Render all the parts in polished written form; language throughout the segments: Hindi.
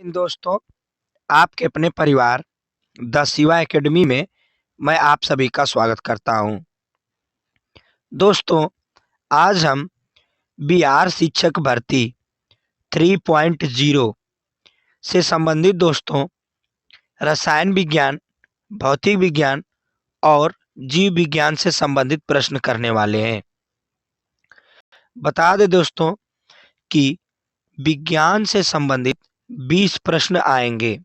इन दोस्तों, आपके अपने परिवार द शिवा एकेडमी में मैं आप सभी का स्वागत करता हूं। दोस्तों, आज हम बिहार शिक्षक भर्ती 3.0 से संबंधित दोस्तों रसायन विज्ञान, भौतिक विज्ञान और जीव विज्ञान से संबंधित प्रश्न करने वाले हैं। बता दें दोस्तों कि विज्ञान से संबंधित 20 प्रश्न आएंगे,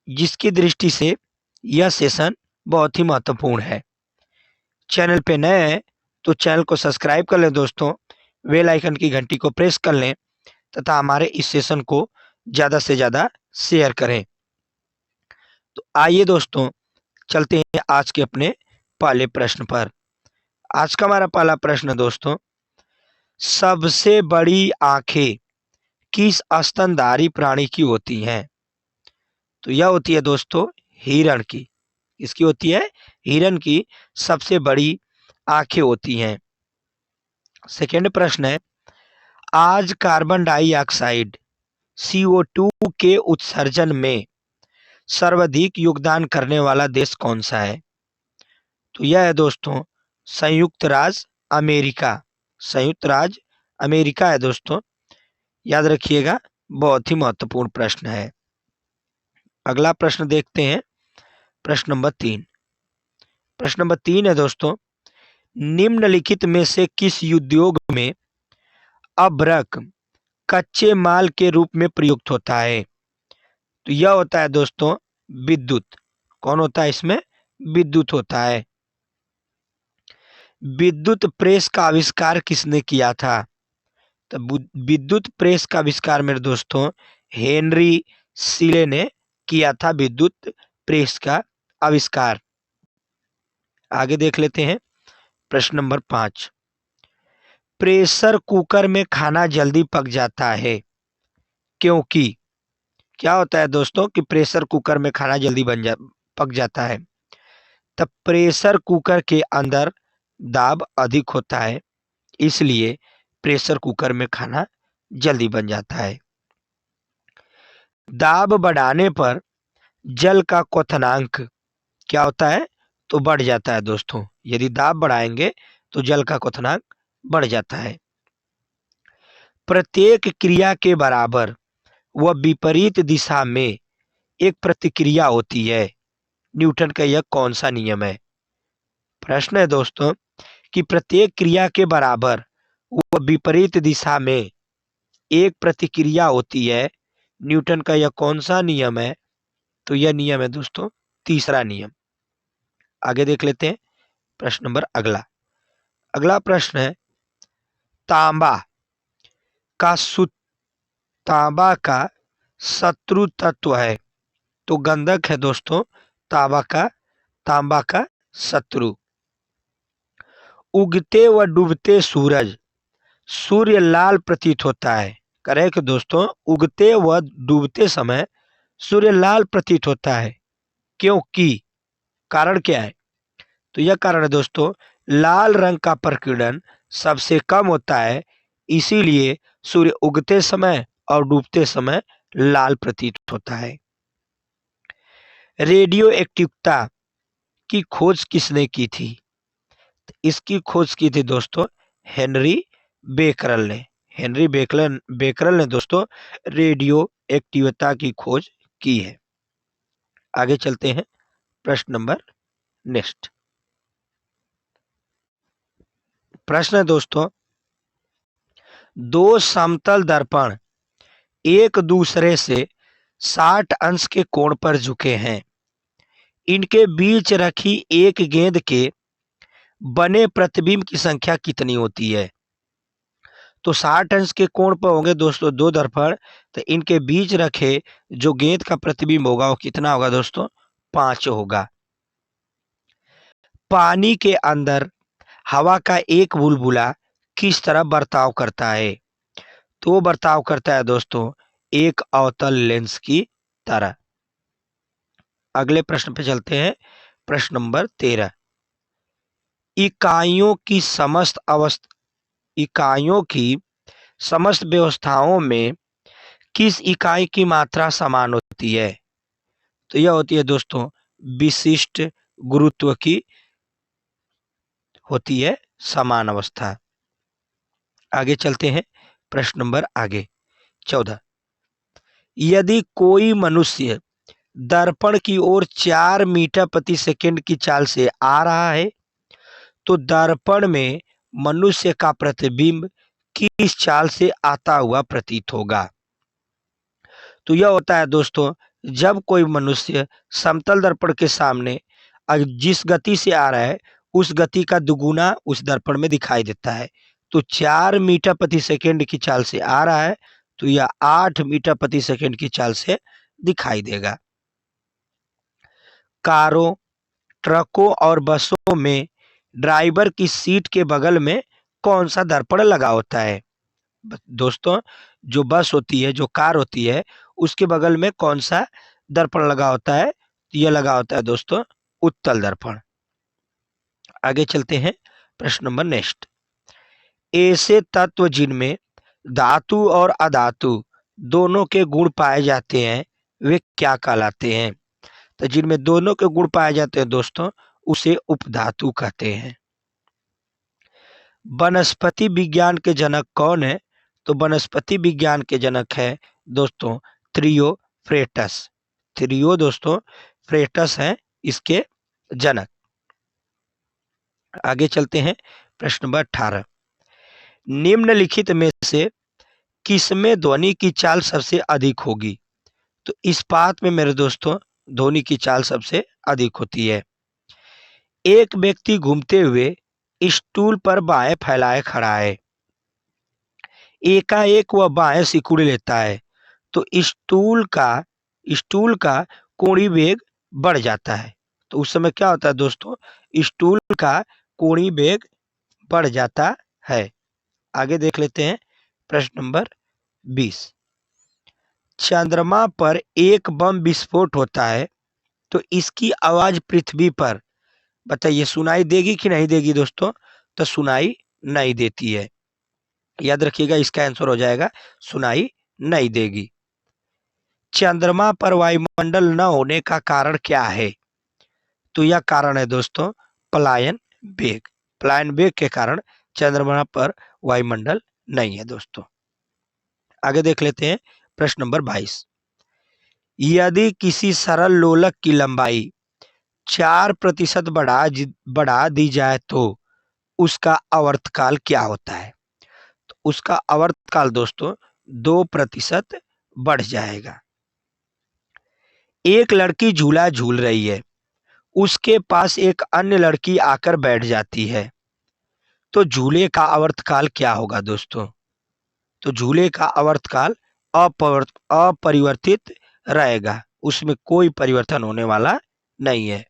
जिसकी दृष्टि से यह सेशन बहुत ही महत्वपूर्ण है। चैनल पे नए हैं तो चैनल को सब्सक्राइब कर लें दोस्तों, बेल आइकन की घंटी को प्रेस कर लें तथा हमारे इस सेशन को ज़्यादा से ज़्यादा शेयर करें। तो आइए दोस्तों, चलते हैं आज के अपने पहले प्रश्न पर। आज का हमारा पहला प्रश्न दोस्तों, सबसे बड़ी आंखें किस स्तनधारी प्राणी की होती हैं? तो यह होती है दोस्तों हिरण की। इसकी होती है हिरण की सबसे बड़ी आंखें होती हैं। सेकेंड प्रश्न है, आज कार्बन डाइऑक्साइड CO2 के उत्सर्जन में सर्वाधिक योगदान करने वाला देश कौन सा है? तो यह है दोस्तों संयुक्त राज्य अमेरिका। संयुक्त राज्य अमेरिका है दोस्तों, याद रखिएगा, बहुत ही महत्वपूर्ण प्रश्न है। अगला प्रश्न देखते हैं, प्रश्न नंबर 3। प्रश्न नंबर 3 है दोस्तों, निम्नलिखित में से किस उद्योग में अभ्रक कच्चे माल के रूप में प्रयुक्त होता है? तो यह होता है दोस्तों विद्युत। कौन होता है इसमें? विद्युत होता है। विद्युत प्रेस का आविष्कार किसने किया था? तो विद्युत प्रेस का आविष्कार मेरे दोस्तों हेनरी सीले ने किया था, विद्युत प्रेस का आविष्कार। आगे देख लेते हैं, प्रश्न नंबर 5। प्रेशर कुकर में खाना जल्दी पक जाता है क्योंकि? क्या होता है दोस्तों कि प्रेशर कुकर में खाना जल्दी पक जाता है? तब प्रेशर कुकर के अंदर दाब अधिक होता है, इसलिए प्रेशर कुकर में खाना जल्दी बन जाता है। दाब बढ़ाने पर जल का क्वथनांक क्या होता है? तो बढ़ जाता है दोस्तों। यदि दाब बढ़ाएंगे तो जल का क्वथनांक बढ़ जाता है। प्रत्येक क्रिया के बराबर व विपरीत दिशा में एक प्रतिक्रिया होती है। न्यूटन का यह कौन सा नियम है? प्रश्न है दोस्तों कि प्रत्येक क्रिया के बराबर व विपरीत दिशा में एक प्रतिक्रिया होती है। न्यूटन का यह कौन सा नियम है? तो यह नियम है दोस्तों तीसरा नियम। आगे देख लेते हैं, प्रश्न नंबर अगला। अगला प्रश्न है, तांबा का तांबा का शत्रु तत्व है। तो गंधक है दोस्तों तांबा का शत्रु। उगते व डूबते सूरज सूर्य लाल प्रतीत होता है। करेक्ट दोस्तों, उगते व डूबते समय सूर्य लाल प्रतीत होता है क्योंकि? कारण क्या है? तो यह कारण है दोस्तों लाल रंग का प्रकीर्णन सबसे कम होता है, इसीलिए सूर्य उगते समय और डूबते समय लाल प्रतीत होता है। रेडियो एक्टिविटी की खोज किसने की थी? इसकी खोज की थी दोस्तों हेनरी बेकरल ने। हेनरी बेकरल ने दोस्तों रेडियो एक्टिविटी की खोज की है। आगे चलते हैं, प्रश्न नंबर नेक्स्ट। प्रश्न है दोस्तों, दो समतल दर्पण एक दूसरे से 60 अंश के कोण पर झुके हैं। इनके बीच रखी एक गेंद के बने प्रतिबिंब की संख्या कितनी होती है? तो 60 अंश के कोण पर होंगे दोस्तों दो दर्पण, तो इनके बीच रखे जो गेंद का प्रतिबिंब होगा वो कितना होगा दोस्तों? 5 होगा। पानी के अंदर हवा का एक बुलबुला किस तरह बर्ताव करता है? तो वो बर्ताव करता है दोस्तों एक अवतल लेंस की तरह। अगले प्रश्न पे चलते हैं, प्रश्न नंबर 13। इकाइयों की समस्त व्यवस्थाओं में किस इकाई की मात्रा समान होती है? तो यह होती है दोस्तों विशिष्ट गुरुत्व की होती है समान अवस्था। आगे चलते हैं, प्रश्न नंबर आगे 14। यदि कोई मनुष्य दर्पण की ओर 4 मीटर प्रति सेकंड की चाल से आ रहा है तो दर्पण में मनुष्य का प्रतिबिंब किस चाल से आता हुआ प्रतीत होगा? तो यह होता है दोस्तों जब कोई मनुष्य समतल दर्पण के सामने जिस गति से आ रहा है उस गति का दुगुना उस दर्पण में दिखाई देता है। तो 4 मीटर प्रति सेकंड की चाल से आ रहा है तो यह 8 मीटर प्रति सेकंड की चाल से दिखाई देगा। कारों, ट्रकों और बसों में ड्राइवर की सीट के बगल में कौन सा दर्पण लगा होता है? दोस्तों जो बस होती है, जो कार होती है, उसके बगल में कौन सा दर्पण लगा होता है? यह लगा होता है दोस्तों उत्तल दर्पण। आगे चलते हैं, प्रश्न नंबर नेक्स्ट। ऐसे तत्व जिनमें धातु और अधातु दोनों के गुण पाए जाते हैं वे क्या कहलाते हैं? तो जिनमें दोनों के गुण पाए जाते हैं दोस्तों उसे उपधातु कहते हैं। वनस्पति विज्ञान के जनक कौन है? तो वनस्पति विज्ञान के जनक है दोस्तों थ्रियोफ्रेटस। थ्रियो दोस्तों फ्रेटस है इसके जनक। आगे चलते हैं, प्रश्न नंबर 18। निम्नलिखित में से किसमें ध्वनि की चाल सबसे अधिक होगी? तो इस्पात में मेरे दोस्तों ध्वनि की चाल सबसे अधिक होती है। एक व्यक्ति घूमते हुए स्टूल पर बाएं फैलाए खड़ा है। एकाएक वह बाएं सिकुड़ लेता है तो स्टूल का कोणीय वेग बढ़ जाता है। तो उस समय क्या होता है दोस्तों? स्टूल का कोणीय वेग बढ़ जाता है। आगे देख लेते हैं, प्रश्न नंबर 20। चंद्रमा पर एक बम विस्फोट होता है तो इसकी आवाज पृथ्वी पर बताइए सुनाई देगी कि नहीं देगी दोस्तों? तो सुनाई नहीं देती है। याद रखिएगा इसका आंसर हो जाएगा सुनाई नहीं देगी। चंद्रमा पर वायुमंडल न होने का कारण क्या है? तो यह कारण है दोस्तों पलायन वेग। पलायन वेग के कारण चंद्रमा पर वायुमंडल नहीं है दोस्तों। आगे देख लेते हैं, प्रश्न नंबर 22। यदि किसी सरल लोलक की लंबाई 4% बढ़ा दी जाए तो उसका आवर्तकाल क्या होता है? तो उसका आवर्तकाल दोस्तों 2% बढ़ जाएगा। एक लड़की झूला झूल रही है, उसके पास एक अन्य लड़की आकर बैठ जाती है तो झूले का आवर्तकाल क्या होगा दोस्तों? तो झूले का आवर्तकाल अपरिवर्तित रहेगा, उसमें कोई परिवर्तन होने वाला नहीं है।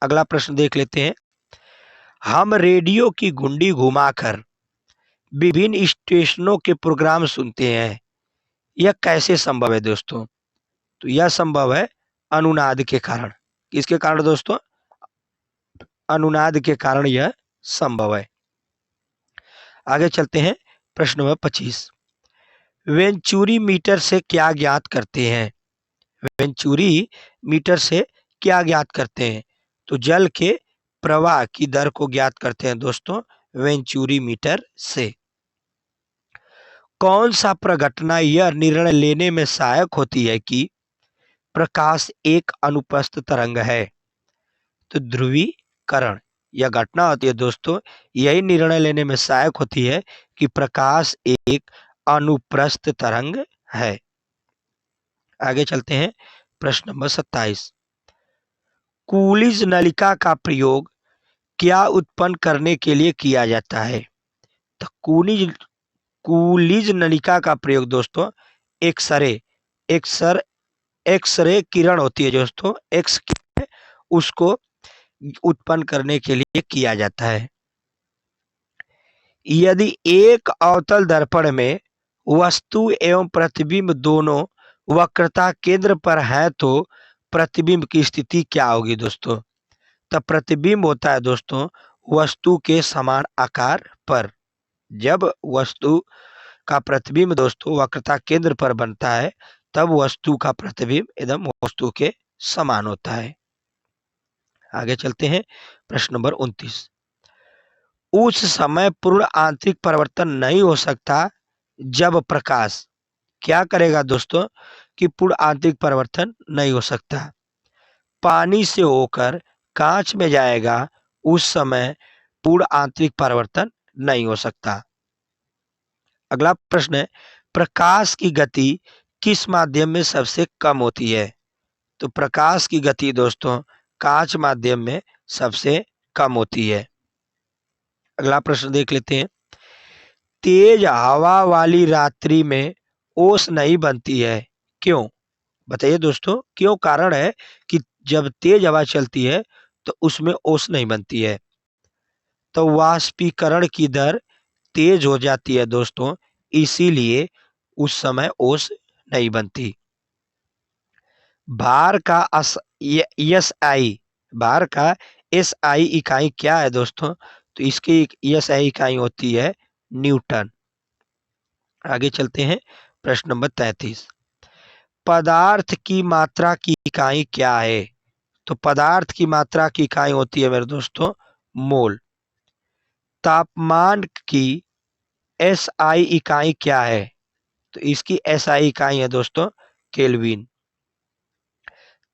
अगला प्रश्न देख लेते हैं। हम रेडियो की घुंडी घुमाकर विभिन्न स्टेशनों के प्रोग्राम सुनते हैं, यह कैसे संभव है दोस्तों? तो यह संभव है अनुनाद के कारण। किसके कारण दोस्तों? अनुनाद के कारण यह संभव है। आगे चलते हैं, प्रश्न नंबर 25। वेंचुरी मीटर से क्या ज्ञात करते हैं? वेंचुरी मीटर से क्या ज्ञात करते हैं? तो जल के प्रवाह की दर को ज्ञात करते हैं दोस्तों वेंचुरी मीटर से। कौन सा प्रघटना यह निर्णय लेने में सहायक होती है कि प्रकाश एक अनुप्रस्थ तरंग है? तो ध्रुवीकरण यह घटना होती है दोस्तों, यही निर्णय लेने में सहायक होती है कि प्रकाश एक अनुप्रस्थ तरंग है। आगे चलते हैं, प्रश्न नंबर 27। कूलिज नलिका का प्रयोग क्या उत्पन्न करने के लिए किया जाता है? तो कूलिज नलिका का प्रयोग दोस्तों एक्सरे एक्सर एक्सरे किरण होती है दोस्तों, एक्स किरण उसको उत्पन्न करने के लिए किया जाता है। यदि एक अवतल दर्पण में वस्तु एवं प्रतिबिंब दोनों वक्रता केंद्र पर है तो प्रतिबिंब की स्थिति क्या होगी दोस्तों? तब प्रतिबिंब होता है दोस्तों वस्तु के समान आकार पर। जब वस्तु का प्रतिबिंब दोस्तों वक्रता केंद्र पर बनता है, तब वस्तु का प्रतिबिंब एकदम वस्तु के समान होता है। आगे चलते हैं, प्रश्न नंबर 29। उस समय पूर्ण आंतरिक परिवर्तन नहीं हो सकता जब प्रकाश क्या करेगा दोस्तों कि पूर्ण आंतरिक परिवर्तन नहीं हो सकता, पानी से होकर कांच में जाएगा, उस समय पूर्ण आंतरिक परिवर्तन नहीं हो सकता। अगला प्रश्न है, प्रकाश की गति किस माध्यम में सबसे कम होती है? तो प्रकाश की गति दोस्तों कांच माध्यम में सबसे कम होती है। अगला प्रश्न देख लेते हैं, तेज हवा वाली रात्रि में ओस नहीं बनती है, क्यों? बताइए दोस्तों, क्यों कारण है कि जब तेज हवा चलती है तो उसमें ओस नहीं बनती है? तो वाष्पीकरण की दर तेज हो जाती है दोस्तों, इसीलिए उस समय ओस नहीं बनती। भार का एस आई भार का एस आई इकाई क्या है दोस्तों? तो इसकी एस आई इकाई होती है न्यूटन। आगे चलते हैं, प्रश्न नंबर 33। पदार्थ की मात्रा की इकाई क्या है? तो पदार्थ की मात्रा की इकाई होती है मेरे दोस्तों मोल। तापमान की एस आई इकाई क्या है? तो इसकी एस आई इकाई है दोस्तों केल्विन।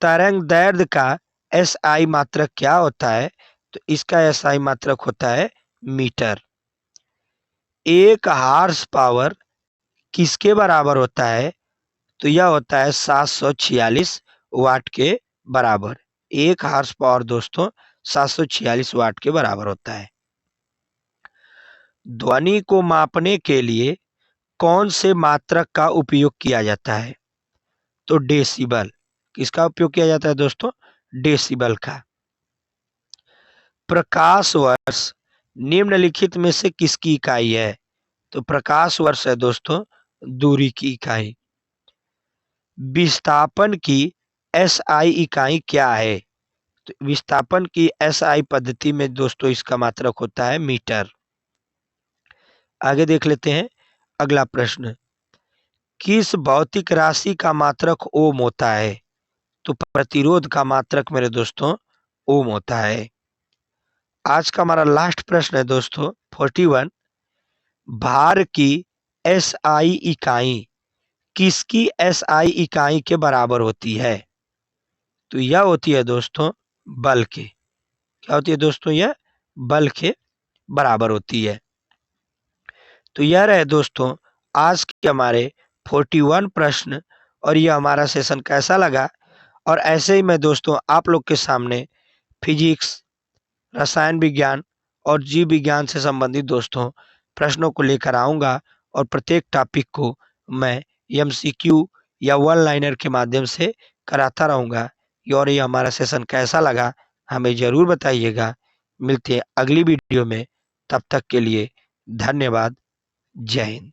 तरंग दैर्ध्य का एस आई मात्रक क्या होता है? तो इसका एस आई मात्रक होता है मीटर। एक हार्स पावर किसके बराबर होता है? तो यह होता है 746 वाट के बराबर। एक हार्स पावर दोस्तों 746 वाट के बराबर होता है। ध्वनि को मापने के लिए कौन से मात्रक का उपयोग किया जाता है? तो डेसिबल। किसका उपयोग किया जाता है दोस्तों? डेसिबल का। प्रकाश वर्ष निम्नलिखित में से किसकी इकाई है? तो प्रकाश वर्ष है दोस्तों दूरी की इकाई। विस्थापन की एस आई इकाई क्या है? तो विस्थापन की एस आई पद्धति में दोस्तों इसका मात्रक होता है मीटर। आगे देख लेते हैं अगला प्रश्न, किस भौतिक राशि का मात्रक ओम होता है? तो प्रतिरोध का मात्रक मेरे दोस्तों ओम होता है। आज का हमारा लास्ट प्रश्न है दोस्तों 41। भार की एस आई इकाई किसकी एस आई इकाई के बराबर होती है? तो यह होती है दोस्तों बल के। क्या होती है दोस्तों? यह बल के बराबर होती है। तो यह रहे दोस्तों आज के हमारे 41 प्रश्न। और यह हमारा सेशन कैसा लगा? और ऐसे ही मैं दोस्तों आप लोग के सामने फिजिक्स, रसायन विज्ञान और जीव विज्ञान से संबंधित दोस्तों प्रश्नों को लेकर आऊँगा और प्रत्येक टॉपिक को मैं एमसीक्यू या वन लाइनर के माध्यम से कराता रहूँगा। और ये हमारा सेशन कैसा लगा हमें ज़रूर बताइएगा। मिलते हैं अगली वीडियो में, तब तक के लिए धन्यवाद। जय हिंद।